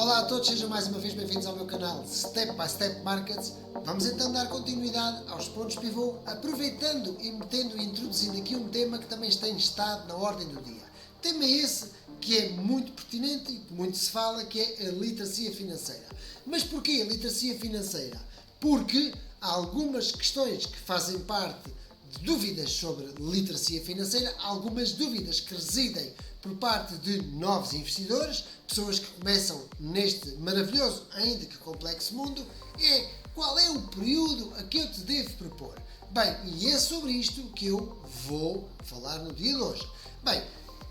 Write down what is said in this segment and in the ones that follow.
Olá a todos, sejam mais uma vez bem-vindos ao meu canal Step by Step Markets. Vamos então dar continuidade aos pontos pivô, aproveitando e introduzindo aqui um tema que também tem estado na ordem do dia. Tema esse que é muito pertinente e que muito se fala, que é a literacia financeira. Mas porquê a literacia financeira? Porque há algumas questões que fazem parte de dúvidas sobre literacia financeira, algumas dúvidas que residem por parte de novos investidores, pessoas que começam neste maravilhoso, ainda que complexo mundo, é qual é o período a que eu te devo propor? Bem, e é sobre isto que eu vou falar no dia de hoje. Bem,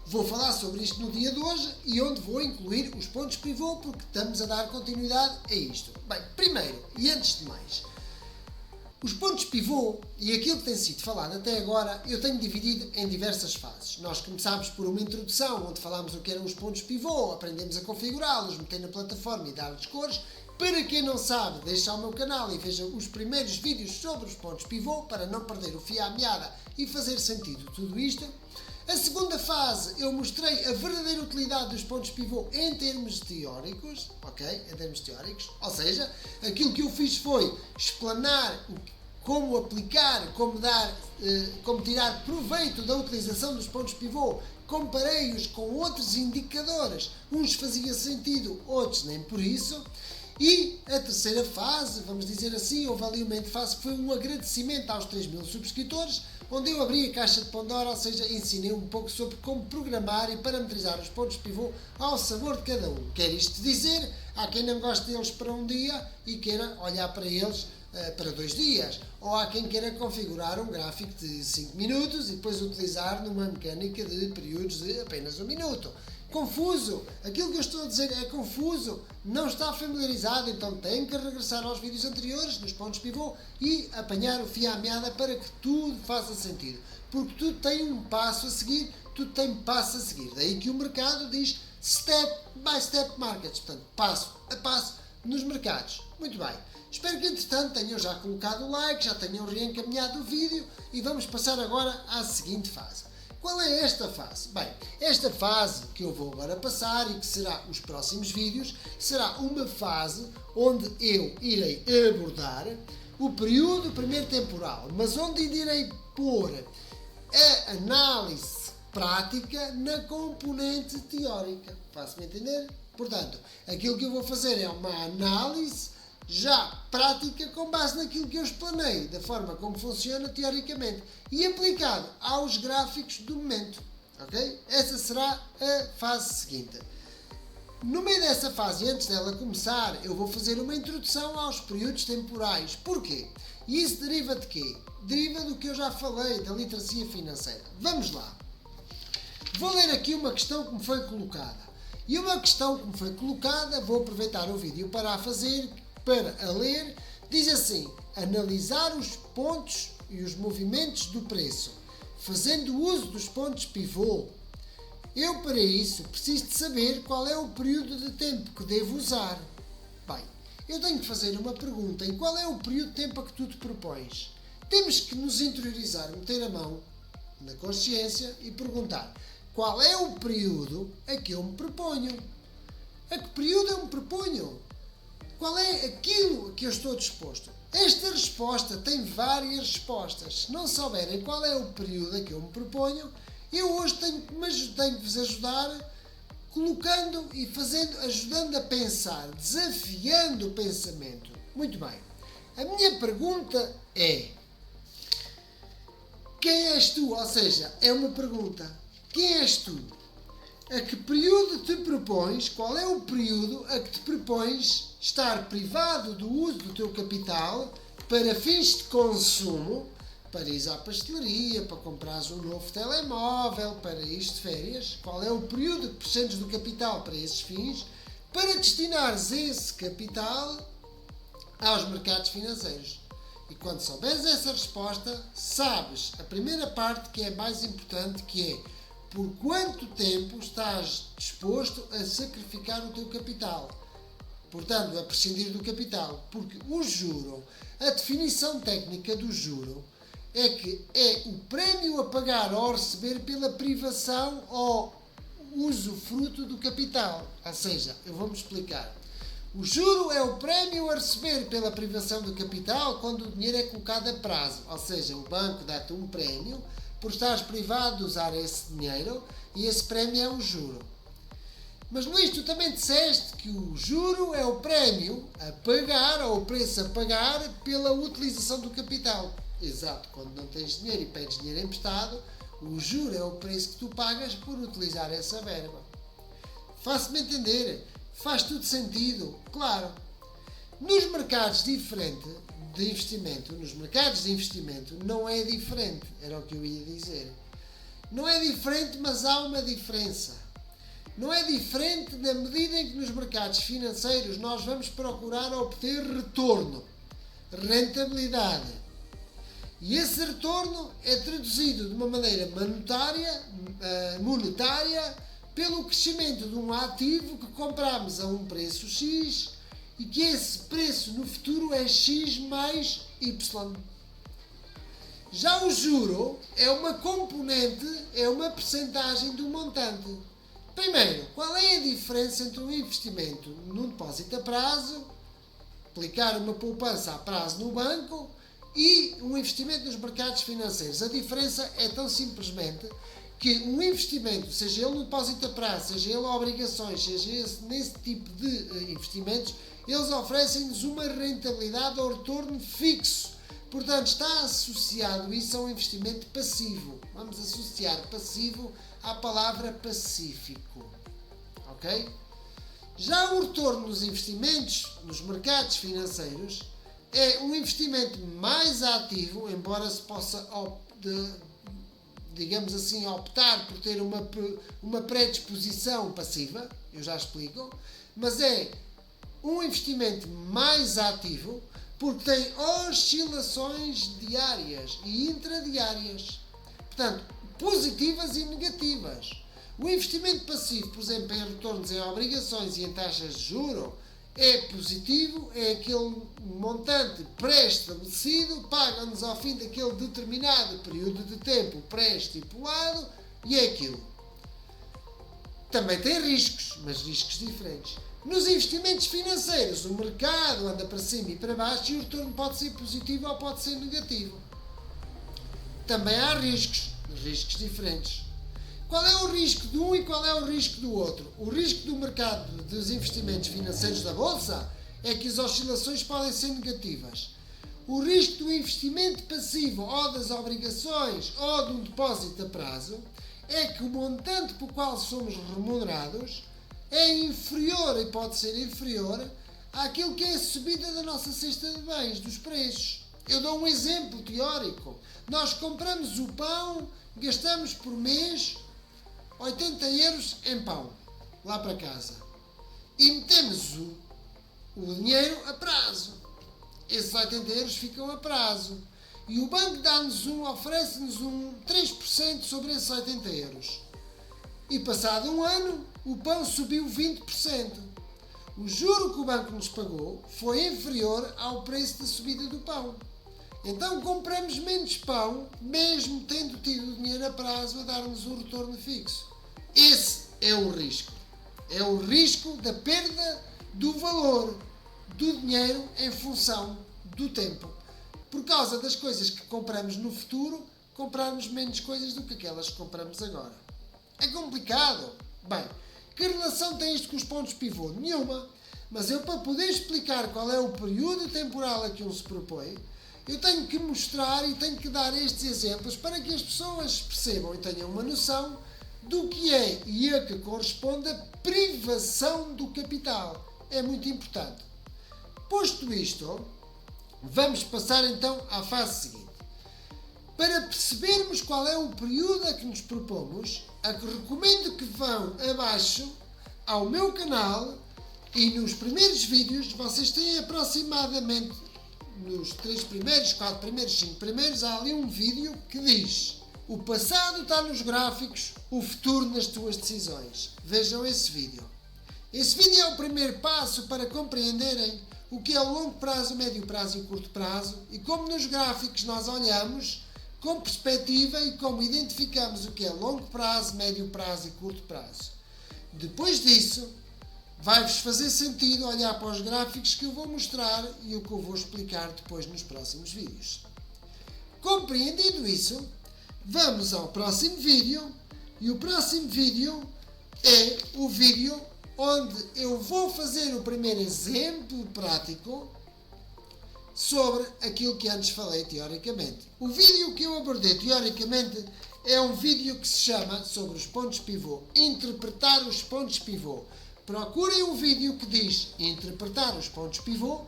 vou falar sobre isto no dia de hoje e onde vou incluir os pontos pivô porque estamos a dar continuidade a isto. Bem, primeiro e antes de mais, os pontos pivô e aquilo que tem sido falado até agora eu tenho dividido em diversas fases. Nós começámos por uma introdução onde falámos o que eram os pontos pivô, aprendemos a configurá-los, meter na plataforma e dar-lhes cores. Para quem não sabe, deixa ao meu canal e veja os primeiros vídeos sobre os pontos pivô para não perder o fio à meada e fazer sentido tudo isto. A segunda fase eu mostrei a verdadeira utilidade dos pontos pivô em termos teóricos, ok? Em termos teóricos, ou seja, aquilo que eu fiz foi explanar como aplicar, como tirar proveito da utilização dos pontos pivô, comparei-os com outros indicadores, uns faziam sentido, outros nem por isso. E a terceira fase, vamos dizer assim, houve ali uma fase que foi um agradecimento aos 3.000 subscritores, onde eu abri a caixa de Pandora, ou seja, ensinei um pouco sobre como programar e parametrizar os pontos pivô ao sabor de cada um. Quer isto dizer, há quem não goste deles para um dia e queira olhar para eles para 2 dias, ou há quem queira configurar um gráfico de 5 minutos e depois utilizar numa mecânica de períodos de apenas 1 minuto. Confuso, aquilo que eu estou a dizer é confuso, não está familiarizado, então tem que regressar aos vídeos anteriores, nos pontos pivô, e apanhar o fio à meada para que tudo faça sentido. Porque tudo tem um passo a seguir, tudo tem passo a seguir. Daí que o mercado diz step by step markets, portanto, passo a passo nos mercados. Muito bem, espero que entretanto tenham já colocado o like, já tenham reencaminhado o vídeo e vamos passar agora à seguinte fase. Qual é esta fase? Bem, esta fase que eu vou agora passar e que será os próximos vídeos, será uma fase onde eu irei abordar o período primeiro temporal, mas onde irei pôr a análise prática na componente teórica. Faço-me entender? Portanto, aquilo que eu vou fazer é uma análise já prática com base naquilo que eu explanei, da forma como funciona teoricamente e aplicado aos gráficos do momento, ok? Essa será a fase seguinte. No meio dessa fase, antes dela começar, eu vou fazer uma introdução aos períodos temporais. Porquê? E isso deriva de quê? Deriva do que eu já falei, da literacia financeira. Vamos lá. Vou ler aqui uma questão que me foi colocada. E uma questão que me foi colocada, vou aproveitar o vídeo para a fazer, para a ler, diz assim: analisar os pontos e os movimentos do preço, fazendo uso dos pontos pivô. Eu, para isso, preciso de saber qual é o período de tempo que devo usar. Bem, eu tenho que fazer uma pergunta: e qual é o período de tempo a que tu te propões? Temos que nos interiorizar, meter a mão na consciência e perguntar: qual é o período a que eu me proponho? A que período eu me proponho? Qual é aquilo a que eu estou disposto? Esta resposta tem várias respostas. Se não souberem qual é o período a que eu me proponho, eu hoje tenho que vos ajudar colocando e ajudando a pensar, desafiando o pensamento. Muito bem. A minha pergunta é: quem és tu? Ou seja, é uma pergunta. Quem és tu? A que período te propões? Qual é o período a que te propões estar privado do uso do teu capital para fins de consumo, para ir à pastelaria, para comprares um novo telemóvel, para ir de férias? Qual é o período que precisas do capital para esses fins, para destinares esse capital aos mercados financeiros? E quando souberes essa resposta, sabes a primeira parte, que é mais importante, que é: por quanto tempo estás disposto a sacrificar o teu capital? Portanto, a prescindir do capital. Porque o juro, a definição técnica do juro, é que é o prémio a pagar ou a receber pela privação ou usufruto do capital. Ou seja, eu vou-me explicar. O juro é o prémio a receber pela privação do capital quando o dinheiro é colocado a prazo. Ou seja, o banco dá-te um prémio por estares privado de usar esse dinheiro e esse prémio é um juro. Mas Luís, tu também disseste que o juro é o prémio a pagar ou o preço a pagar pela utilização do capital. Exato, quando não tens dinheiro e pedes dinheiro emprestado, o juro é o preço que tu pagas por utilizar essa verba. Faço-me entender? Faz tudo sentido? Claro. Nos mercados de investimento não é diferente, era o que eu ia dizer. Não é diferente, mas há uma diferença. Não é diferente na medida em que nos mercados financeiros nós vamos procurar obter retorno, rentabilidade. E esse retorno é traduzido de uma maneira monetária pelo crescimento de um ativo que compramos a um preço X e que esse preço no futuro é X mais Y. Já o juro é uma componente, é uma percentagem do montante. Primeiro, qual é a diferença entre um investimento num depósito a prazo, aplicar uma poupança a prazo no banco e um investimento nos mercados financeiros? A diferença é tão simplesmente que um investimento, seja ele no depósito a prazo, seja ele obrigações, seja nesse tipo de investimentos, eles oferecem-nos uma rentabilidade ou retorno fixo. Portanto, está associado isso a um investimento passivo. Vamos associar passivo à palavra pacífico. Ok? Já o retorno nos investimentos, nos mercados financeiros, é um investimento mais ativo, embora se possa, digamos assim, optar por ter uma predisposição passiva, eu já explico, mas é um investimento mais ativo porque tem oscilações diárias e intradiárias, portanto, positivas e negativas. O investimento passivo, por exemplo, em retornos em obrigações e em taxas de juros, é positivo, é aquele montante pré-estabelecido, paga-nos ao fim daquele determinado período de tempo pré-estipulado e é aquilo. Também tem riscos, mas riscos diferentes. Nos investimentos financeiros, o mercado anda para cima e para baixo e o retorno pode ser positivo ou pode ser negativo. Também há riscos diferentes. Qual é o risco de um e qual é o risco do outro? O risco do mercado dos investimentos financeiros da Bolsa é que as oscilações podem ser negativas. O risco do investimento passivo ou das obrigações ou de um depósito a prazo é que o montante por qual somos remunerados é inferior e pode ser inferior àquilo que é a subida da nossa cesta de bens, dos preços. Eu dou um exemplo teórico. Nós compramos o pão, gastamos por mês 80 euros em pão, lá para casa. E metemos o dinheiro a prazo. Esses 80 euros ficam a prazo. E o banco oferece-nos 3% sobre esses 80 euros. E passado um ano, o pão subiu 20%. O juro que o banco nos pagou foi inferior ao preço da subida do pão. Então compramos menos pão, mesmo tendo tido o dinheiro a prazo a dar-nos um retorno fixo. Esse é o risco. É o risco da perda do valor do dinheiro em função do tempo. Por causa das coisas que compramos no futuro, comprarmos menos coisas do que aquelas que compramos agora. É complicado. Bem, que relação tem isto com os pontos pivô? Nenhuma. Mas eu, para poder explicar qual é o período temporal a que um se propõe, eu tenho que mostrar e tenho que dar estes exemplos para que as pessoas percebam e tenham uma noção do que é e a que corresponde a privação do capital. É muito importante. Posto isto, vamos passar então à fase seguinte. Para percebermos qual é o período a que nos propomos, recomendo que vão abaixo ao meu canal e nos primeiros vídeos vocês têm aproximadamente nos 3 primeiros, 4 primeiros, 5 primeiros, há ali um vídeo que diz: o passado está nos gráficos, o futuro nas tuas decisões. Vejam esse vídeo. Esse vídeo é o primeiro passo para compreenderem o que é o longo prazo, o médio prazo e o curto prazo e como nos gráficos nós olhamos com perspectiva e como identificamos o que é longo prazo, médio prazo e curto prazo. Depois disso, vai-vos fazer sentido olhar para os gráficos que eu vou mostrar e o que eu vou explicar depois nos próximos vídeos. Compreendido isso, vamos ao próximo vídeo, e o próximo vídeo é o vídeo onde eu vou fazer o primeiro exemplo prático sobre aquilo que antes falei teoricamente. O vídeo que eu abordei teoricamente é um vídeo que se chama sobre os pontos pivô, interpretar os pontos pivô. Procurem um vídeo que diz interpretar os pontos pivô,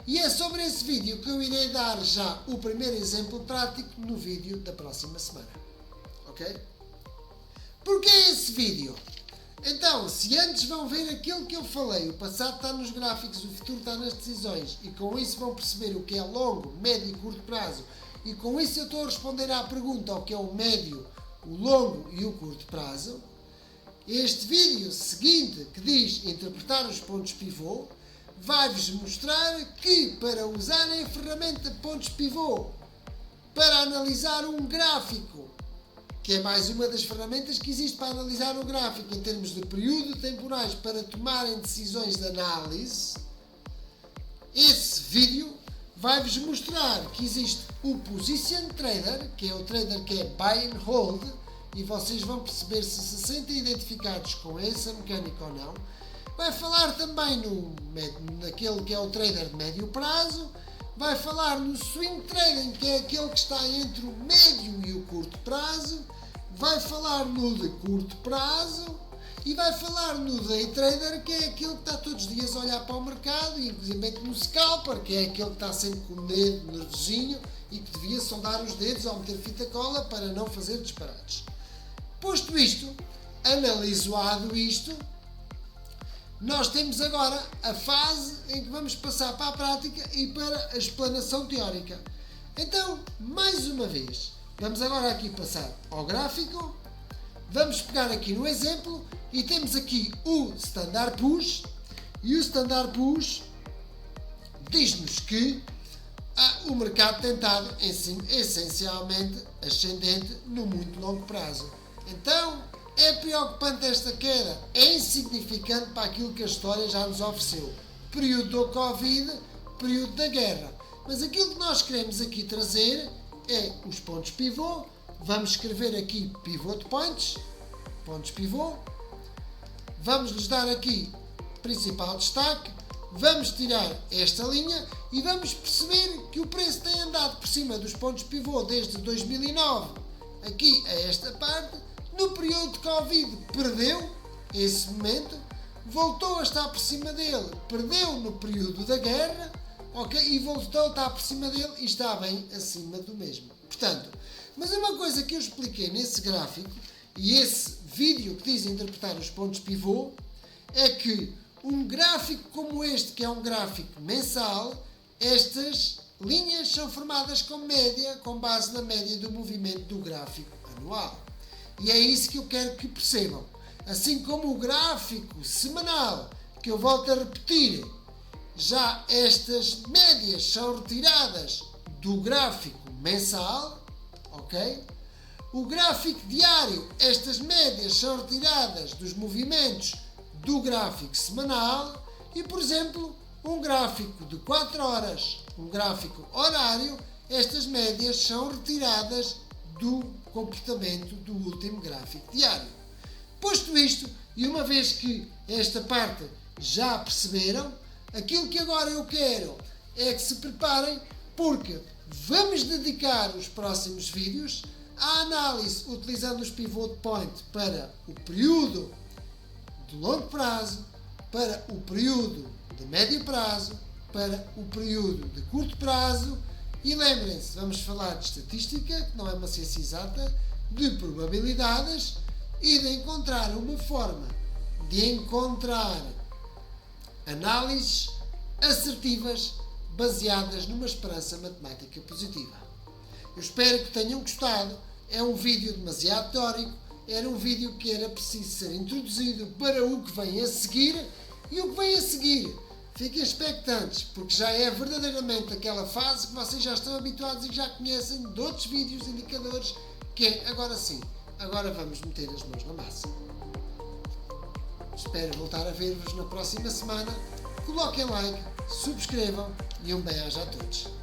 e é sobre esse vídeo que eu irei dar já o primeiro exemplo prático no vídeo da próxima semana. Ok? Porquê esse vídeo? Então, se antes vão ver aquilo que eu falei, o passado está nos gráficos, o futuro está nas decisões, e com isso vão perceber o que é longo, médio e curto prazo, e com isso eu estou a responder à pergunta ao que é o médio, o longo e o curto prazo, este vídeo seguinte, que diz interpretar os pontos pivô, vai-vos mostrar que para usarem a ferramenta pontos pivô para analisar um gráfico, que é mais uma das ferramentas que existe para analisar o gráfico em termos de período temporais para tomarem decisões de análise, esse vídeo vai-vos mostrar que existe o Position Trader, que é o trader que é Buy and Hold, e vocês vão perceber se se sentem identificados com essa mecânica ou não. Vai falar também naquele que é o trader de médio prazo, vai falar no Swing Trading, que é aquele que está entre o médio e o curto prazo, vai falar no de curto prazo e vai falar no Day Trader, que é aquele que está todos os dias a olhar para o mercado, e inclusive no Scalper, que é aquele que está sempre com o dedo nervosinho e que devia sondar os dedos ao meter fita cola para não fazer disparates. Posto isto, analisado isto, nós temos agora a fase em que vamos passar para a prática e para a explanação teórica. Então, mais uma vez, vamos agora aqui passar ao gráfico, vamos pegar aqui no exemplo e temos aqui o Standard Push, e o Standard Push diz-nos que o mercado tem estado essencialmente ascendente no muito longo prazo. Então, é preocupante esta queda, é insignificante para aquilo que a história já nos ofereceu. Período do Covid, período da guerra. Mas aquilo que nós queremos aqui trazer é os pontos pivô. Vamos escrever aqui pivot points, pontos pivô. Vamos lhes dar aqui principal destaque. Vamos tirar esta linha e vamos perceber que o preço tem andado por cima dos pontos pivô desde 2009 aqui a esta parte. No período de Covid perdeu esse momento, voltou a estar por cima dele, perdeu no período da guerra, ok? E voltou a estar por cima dele e está bem acima do mesmo. Portanto, mas uma coisa que eu expliquei nesse gráfico e esse vídeo que diz interpretar os pontos pivô é que um gráfico como este, que é um gráfico mensal, estas linhas são formadas com média, com base na média do movimento do gráfico anual. E é isso que eu quero que percebam. Assim como o gráfico semanal, que eu volto a repetir, já estas médias são retiradas do gráfico mensal, ok? O gráfico diário, estas médias são retiradas dos movimentos do gráfico semanal e, por exemplo, um gráfico de 4 horas, um gráfico horário, estas médias são retiradas do comportamento do último gráfico diário. Posto isto, e uma vez que esta parte já perceberam, aquilo que agora eu quero é que se preparem, porque vamos dedicar os próximos vídeos à análise utilizando os pivot point para o período de longo prazo, para o período de médio prazo, para o período de curto prazo. E lembrem-se, vamos falar de estatística, que não é uma ciência exata, de probabilidades e de encontrar uma forma de encontrar análises assertivas baseadas numa esperança matemática positiva. Eu espero que tenham gostado. É um vídeo demasiado teórico, era um vídeo que era preciso ser introduzido para o que vem a seguir, e o que vem a seguir, fiquem expectantes, porque já é verdadeiramente aquela fase que vocês já estão habituados e já conhecem de outros vídeos indicadores, que é agora sim, agora vamos meter as mãos na massa. Espero voltar a ver-vos na próxima semana. Coloquem like, subscrevam e um bem-aja a todos.